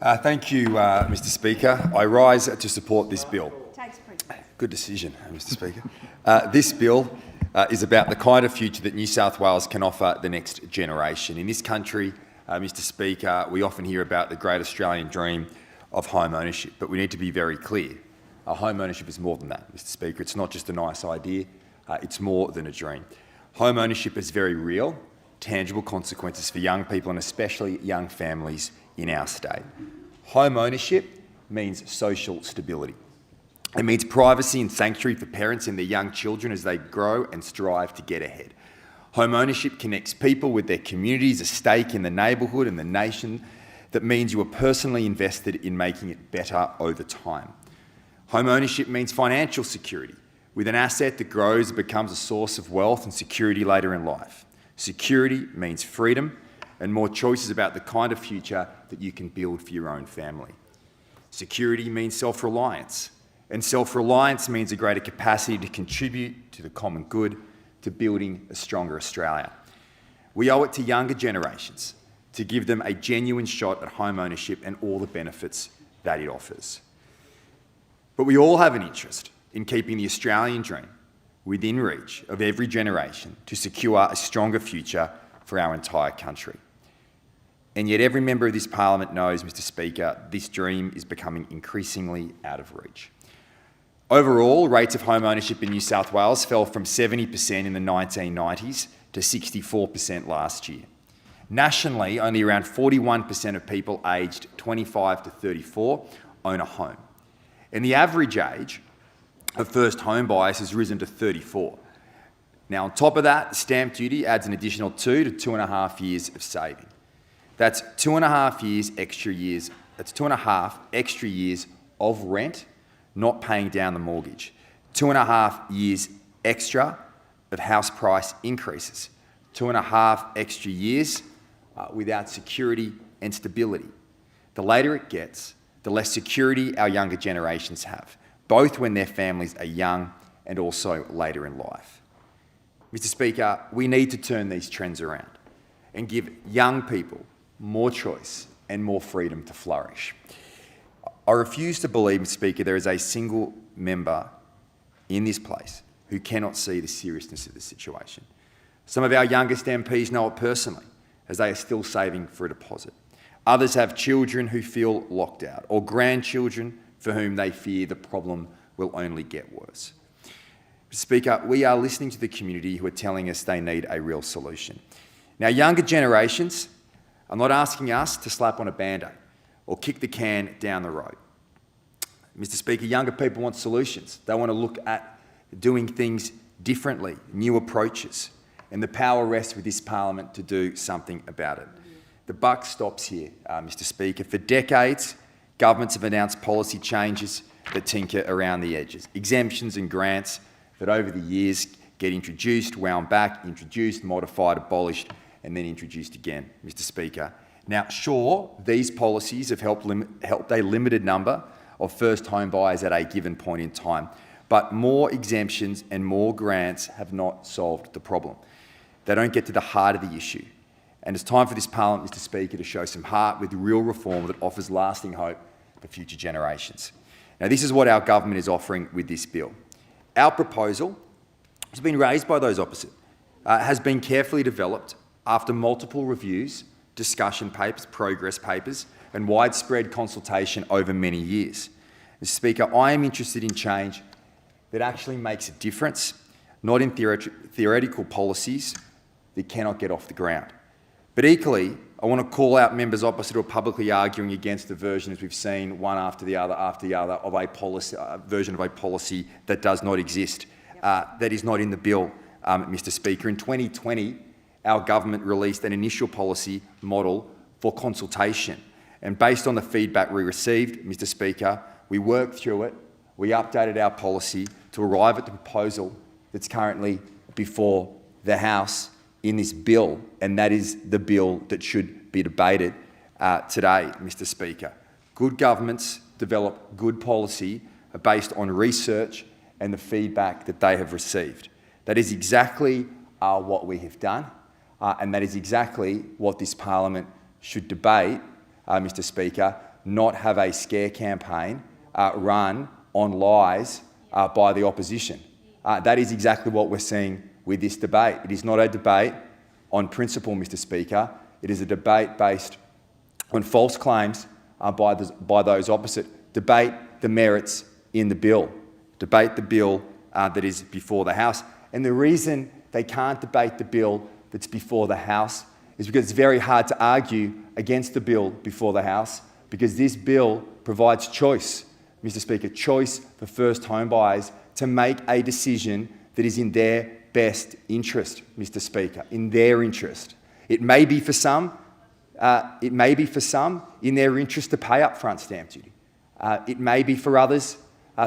Thank you, Mr Speaker. I rise to support this bill. Good decision, Mr Speaker. This bill is about the kind of future that New South Wales can offer the next generation. In this country, Mr Speaker, we often hear about the great Australian dream of home ownership, but we need to be very clear. Home ownership is more than that, Mr Speaker. It's not just a nice idea, it's more than a dream. Home ownership has very real, tangible consequences for young people and especially young families in our state. Home ownership means social stability. It means privacy and sanctuary for parents and their young children as they grow and strive to get ahead. Home ownership connects people with their communities, a stake in the neighbourhood and the nation that means you are personally invested in making it better over time. Home ownership means financial security, with an asset that grows and becomes a source of wealth and security later in life. Security means freedom and more choices about the kind of future that you can build for your own family. Security means self-reliance, and self-reliance means a greater capacity to contribute to the common good, to building a stronger Australia. We owe it to younger generations to give them a genuine shot at home ownership and all the benefits that it offers. But we all have an interest in keeping the Australian dream within reach of every generation to secure a stronger future for our entire country. And yet every member of this parliament knows, Mr Speaker, this dream is becoming increasingly out of reach. Overall, rates of home ownership in New South Wales fell from 70% in the 1990s to 64% last year. Nationally, only around 41% of people aged 25 to 34 own a home. And the average age of first home buyers has risen to 34. Now, on top of that, stamp duty adds an additional 2 to 2.5 years of saving. That's 2.5 years extra years. That's 2.5 extra years of rent, not paying down the mortgage. 2.5 years extra of house price increases. 2.5 extra years without security and stability. The later it gets, the less security our younger generations have, both when their families are young and also later in life. Mr Speaker, we need to turn these trends around and give young people more choice and more freedom to flourish. I refuse to believe, Mr Speaker, there is a single member in this place who cannot see the seriousness of the situation. Some of our youngest MPs know it personally, as they are still saving for a deposit. Others have children who feel locked out, or grandchildren for whom they fear the problem will only get worse. Mr Speaker, we are listening to the community who are telling us they need a real solution. Now, younger generations are not asking us to slap on a Band-Aid or kick the can down the road. Mr Speaker, younger people want solutions. They want to look at doing things differently, new approaches, and the power rests with this parliament to do something about it. The buck stops here, Mr Speaker. For decades, governments have announced policy changes that tinker around the edges, exemptions and grants that over the years get introduced, wound back, introduced, modified, abolished, and then introduced again, Mr Speaker. Now, sure, these policies have helped a limited number of first home buyers at a given point in time, but more exemptions and more grants have not solved the problem. They don't get to the heart of the issue. And it's time for this parliament, Mr Speaker, to show some heart with real reform that offers lasting hope for future generations. Now, this is what our government is offering with this bill. Our proposal has been raised by those opposite, has been carefully developed after multiple reviews, discussion papers, progress papers, and widespread consultation over many years. Mr Speaker, I am interested in change that actually makes a difference, not in theoretical policies that cannot get off the ground. But equally, I want to call out members opposite who are publicly arguing against the version, as we've seen, one after the other, of a policy, version of a policy that does not exist, that is not in the bill, Mr Speaker. In 2020, our government released an initial policy model for consultation. And based on the feedback we received, Mr Speaker, we worked through it, we updated our policy to arrive at the proposal that's currently before the House in this bill, and that is the bill that should be debated today, Mr Speaker. Good governments develop good policy based on research and the feedback that they have received. That is exactly what we have done, and that is exactly what this parliament should debate, Mr Speaker, not have a scare campaign run on lies by the opposition. That is exactly what we're seeing with this debate. It is not a debate on principle, Mr. Speaker. It is a debate based on false claims by those opposite. Debate the merits in the bill. Debate the bill that is before the House. And the reason they can't debate the bill that's before the House is because it's very hard to argue against the bill before the House, because this bill provides choice, Mr. Speaker, choice for first home buyers to make a decision that is in their best interest, Mr. Speaker, in their interest. It may be for some in their interest to pay upfront stamp duty. It may be for others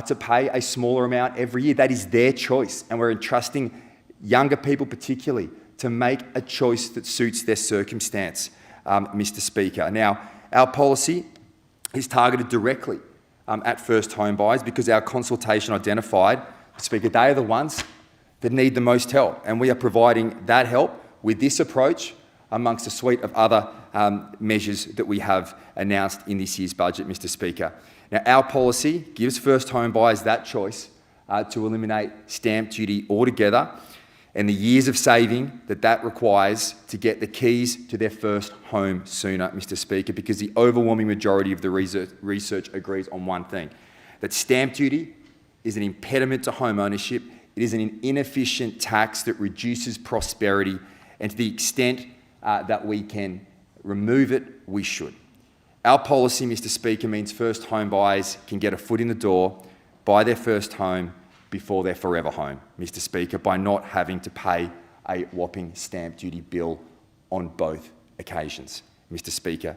to pay a smaller amount every year. That is their choice, and we're entrusting younger people particularly to make a choice that suits their circumstance, Mr. Speaker. Now, our policy is targeted directly at first home buyers because our consultation identified, Mr. Speaker, they are the ones that need the most help, and we are providing that help with this approach amongst a suite of other measures that we have announced in this year's budget, Mr. Speaker. Now, our policy gives first home buyers that choice to eliminate stamp duty altogether, and the years of saving that requires to get the keys to their first home sooner, Mr. Speaker, because the overwhelming majority of the research agrees on one thing, that stamp duty is an impediment to home ownership. It is an inefficient tax that reduces prosperity, and to the extent that we can remove it, we should. Our policy, Mr. Speaker, means first home buyers can get a foot in the door, buy their first home before their forever home, Mr. Speaker, by not having to pay a whopping stamp duty bill on both occasions, Mr. Speaker.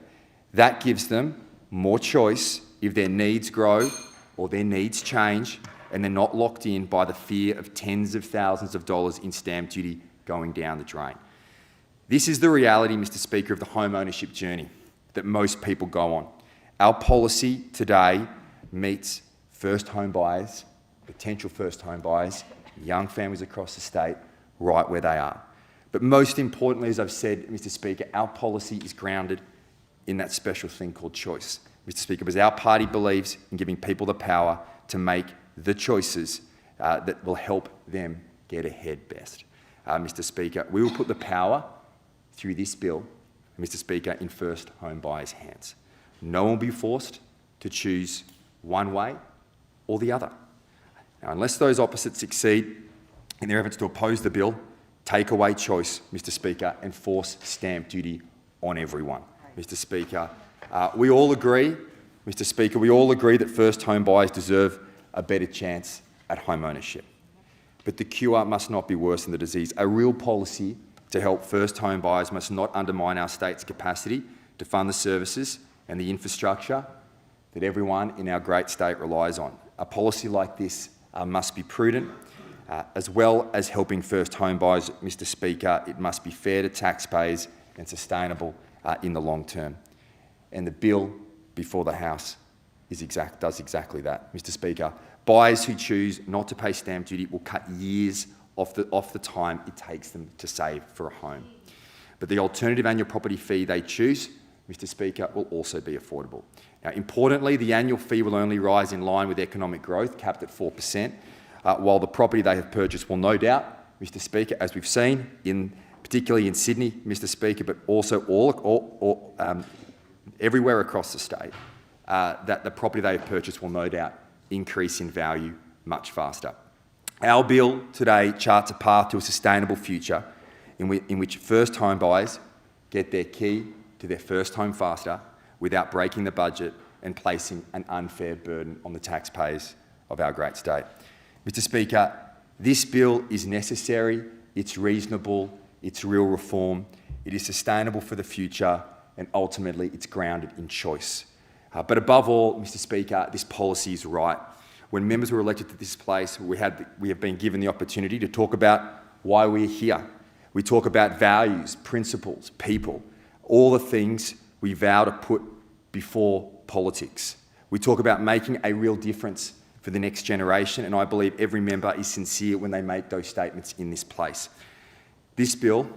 That gives them more choice if their needs grow or their needs change, and they're not locked in by the fear of tens of thousands of dollars in stamp duty going down the drain. This is the reality, Mr. Speaker, of the home ownership journey that most people go on. Our policy today meets first home buyers, potential first home buyers, young families across the state, right where they are. But most importantly, as I've said, Mr. Speaker, our policy is grounded in that special thing called choice, Mr. Speaker, because our party believes in giving people the power to make the choices that will help them get ahead best. Mr. Speaker, we will put the power through this bill, Mr. Speaker, in first home buyers' hands. No one will be forced to choose one way or the other. Now, unless those opposites succeed in their efforts to oppose the bill, take away choice, Mr. Speaker, and force stamp duty on everyone. Mr. Speaker, we all agree, Mr. Speaker, we all agree that first home buyers deserve a better chance at home ownership. But the cure must not be worse than the disease. A real policy to help first home buyers must not undermine our state's capacity to fund the services and the infrastructure that everyone in our great state relies on. A policy like this must be prudent, as well as helping first home buyers, Mr. Speaker. It must be fair to taxpayers and sustainable in the long term. And the bill before the House does exactly that, Mr. Speaker. Buyers who choose not to pay stamp duty will cut years off the time it takes them to save for a home. But the alternative annual property fee they choose, Mr. Speaker, will also be affordable. Now, importantly, the annual fee will only rise in line with economic growth, capped at 4%, while the property they have purchased will no doubt, Mr. Speaker, as we've seen, particularly in Sydney, Mr. Speaker, but also everywhere across the state, that the property they have purchased will no doubt increase in value much faster. Our bill today charts a path to a sustainable future in which first home buyers get their key to their first home faster without breaking the budget and placing an unfair burden on the taxpayers of our great state. Mr. Speaker, this bill is necessary, it's reasonable, it's real reform, it is sustainable for the future, and ultimately it's grounded in choice. But above all, Mr. Speaker, this policy is right. When members were elected to this place, we have been given the opportunity to talk about why we're here. We talk about values, principles, people, all the things we vow to put before politics. We talk about making a real difference for the next generation, and I believe every member is sincere when they make those statements in this place. This bill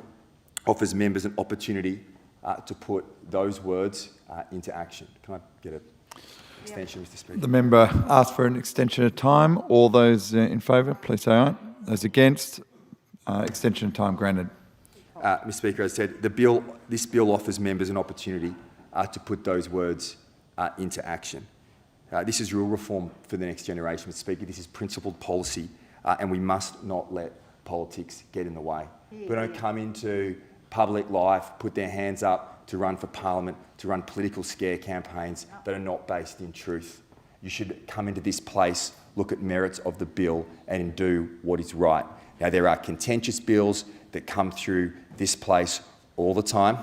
offers members an opportunity to put those words into action. Can I get a extension, Mr Speaker. The member asked for an extension of time. All those in favour, please say aye. Those against, extension of time granted. Mr Speaker, as I said, this bill offers members an opportunity to put those words into action. This is real reform for the next generation, Mr Speaker. This is principled policy, and we must not let politics get in the way. We don't come into public life, put their hands up to run for parliament, to run political scare campaigns that are not based in truth. You should come into this place, look at merits of the bill and do what is right. Now, there are contentious bills that come through this place all the time.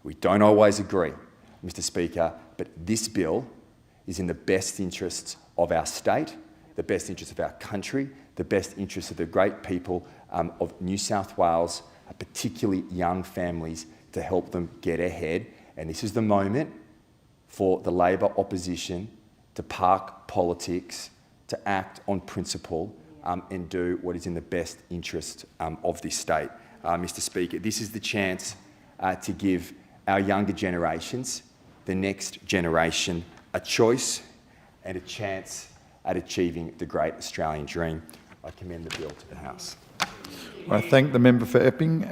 We don't always agree, Mr Speaker, but this bill is in the best interests of our state, the best interests of our country, the best interests of the great people of New South Wales, particularly young families, to help them get ahead. And this is the moment for the Labor opposition to park politics, to act on principle and do what is in the best interest of this state. Mr Speaker, this is the chance to give our younger generations, the next generation, a choice and a chance at achieving the great Australian dream. I commend the bill to the House. I thank the member for Epping.